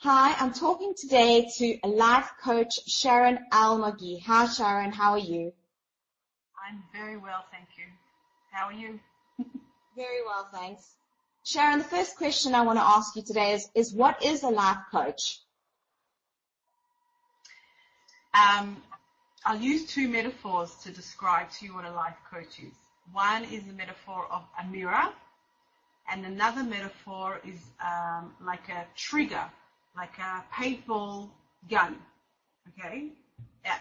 Hi, I'm talking today to a life coach, Sharon Almagi. Hi, Sharon. How are you? I'm very well, thank you. How are you? Very well, thanks. Sharon, the first question I want to ask you today is what is a life coach? I'll use two metaphors to describe to you what a life coach is. One is the metaphor of a mirror, and another metaphor is like a trigger, like a paintball gun, okay,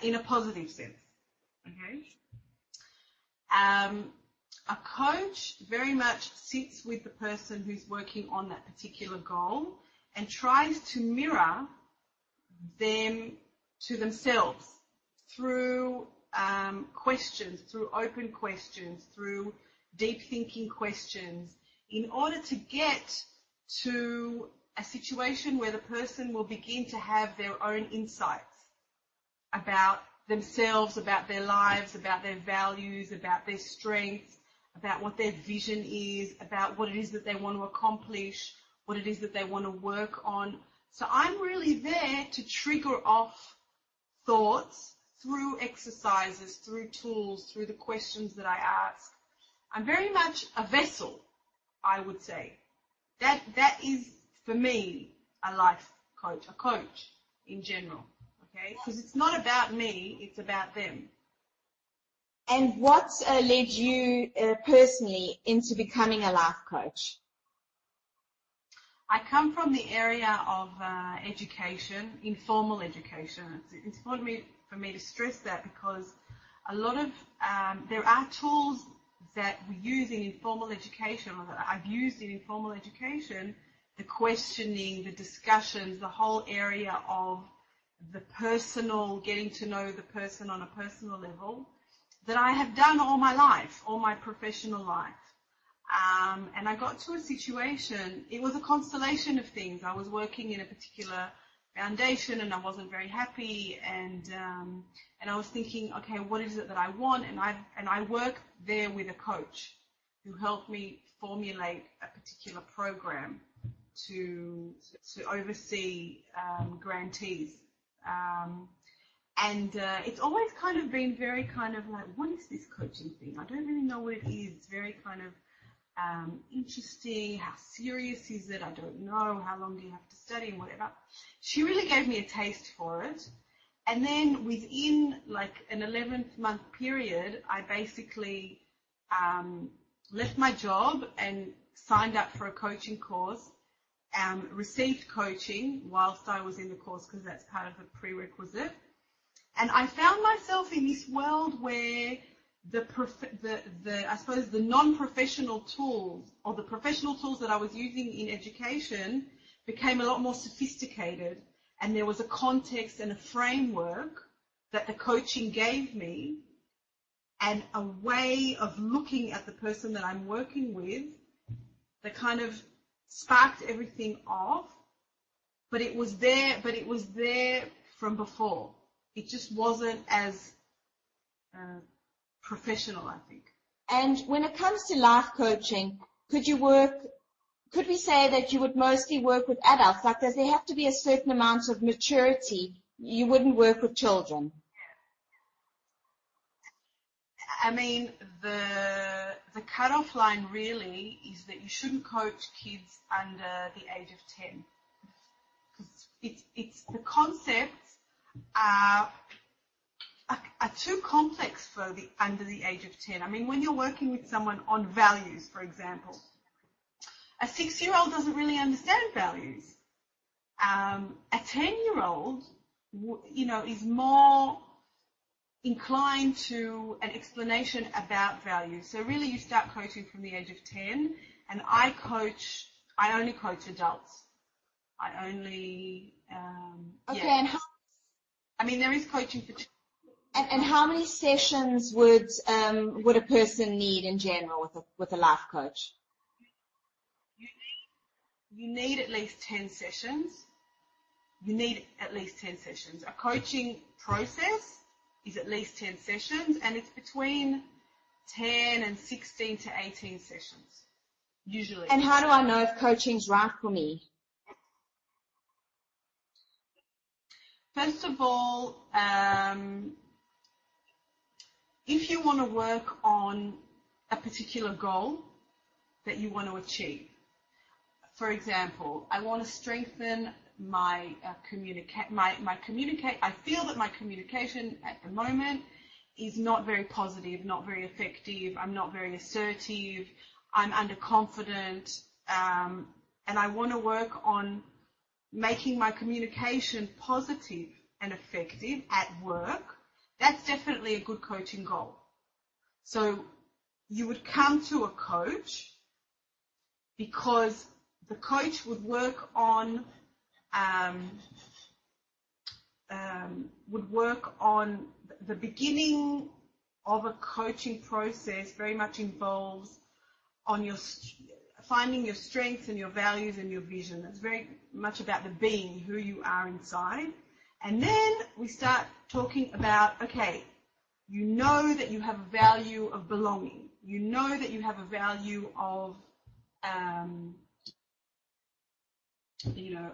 in a positive sense, okay. A coach very much sits with the person who's working on that particular goal and tries to mirror them to themselves through questions, through open questions, through deep thinking questions, in order to get to a situation where the person will begin to have their own insights about themselves, about their lives, about their values, about their strengths, about what their vision is, about what it is that they want to accomplish, what it is that they want to work on. So I'm really there to trigger off thoughts through exercises, through tools, through the questions that I ask. I'm very much a vessel, I would say. That is, for me, a life coach, a coach in general, okay? Because it's not about me, it's about them. And what led you personally into becoming a life coach? I come from the area of education, informal education. It's important for me to stress that because a lot of, there are tools that we use in informal education, or that I've used in informal education, the questioning, the discussions, the whole area of the personal, getting to know the person on a personal level, that I have done all my life, all my professional life. And I got to a situation, it was a constellation of things. I was working in a particular foundation and I wasn't very happy, and I was thinking, okay, what is it that I want? And I worked there with a coach who helped me formulate a particular program to oversee grantees. It's always kind of been very kind of like, what is this coaching thing? I don't really know what it is. It's very kind of interesting. How serious is it? I don't know. How long do you have to study and whatever? She really gave me a taste for it. And then within like an 11th month period, I basically left my job and signed up for a coaching course, received coaching whilst I was in the course because that's part of the prerequisite. And I found myself in this world where I suppose the non-professional tools, or the professional tools that I was using in education, became a lot more sophisticated, and there was a context and a framework that the coaching gave me, and a way of looking at the person that I'm working with that kind of sparked everything off. But it was there from before. It just wasn't as professional, I think. And when it comes to life coaching, could we say that you would mostly work with adults? Like, does there have to be a certain amount of maturity? You wouldn't work with children? I mean, the cutoff line really is that you shouldn't coach kids under the age of 10. Because it's the concepts are too complex for under the age of 10. I mean, when you're working with someone on values, for example, a 6-year-old doesn't really understand values. A 10-year-old, is more inclined to an explanation about values. So really you start coaching from the age of 10, and I only coach adults. I only, Okay, yeah. and I mean, there is coaching for children. And how many sessions would a person need in general with a life coach? You need at least 10 sessions. A coaching process is at least 10 sessions, and it's between 10 and 16 to 18 sessions, usually. And how do I know if coaching's right for me? First of all, if you want to work on a particular goal that you want to achieve, for example, I want to strengthen my I feel that my communication at the moment is not very positive, not very effective. I'm not very assertive. I'm underconfident, and I want to work on making my communication positive and effective at work. That's definitely a good coaching goal. So you would come to a coach because the coach would work on the beginning of a coaching process. Very much involves on finding your strengths and your values and your vision. It's very much about the being, who you are inside. And then we start talking about, okay, you know that you have a value of belonging. You know that you have a value of,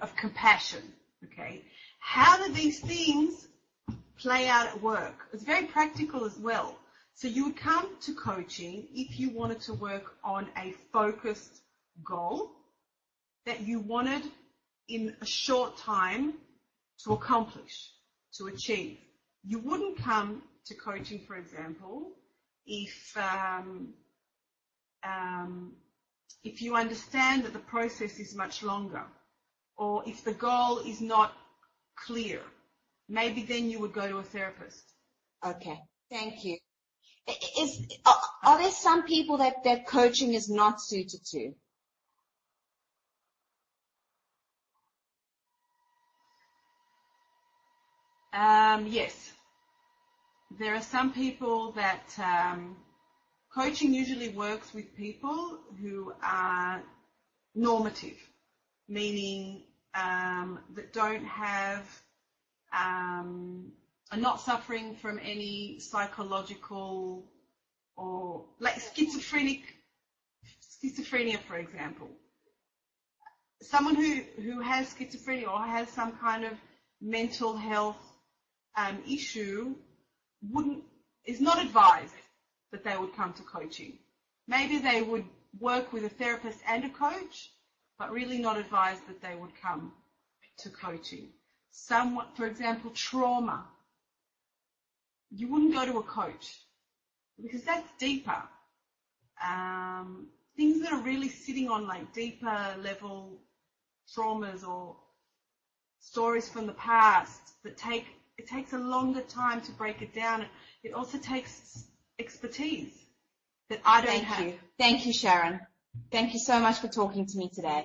of compassion. Okay. How do these things play out at work? It's very practical as well. So you would come to coaching if you wanted to work on a focused goal that you wanted in a short time to accomplish, to achieve. You wouldn't come to coaching, for example, if you understand that the process is much longer, or if the goal is not clear. Maybe then you would go to a therapist. Okay, thank you. Are there some people that coaching is not suited to? Yes. There are some people that coaching usually works with people who are normative, meaning that don't have, are not suffering from any psychological or like schizophrenia, for example. Someone who has schizophrenia or has some kind of mental health issue is not advised that they would come to coaching. Maybe they would work with a therapist and a coach, but really not advised that they would come to coaching. For example, trauma. You wouldn't go to a coach because that's deeper. Things that are really sitting on like deeper level traumas or stories from the past that it takes a longer time to break it down. It also takes expertise that I don't have. Thank you, Sharon. Thank you so much for talking to me today.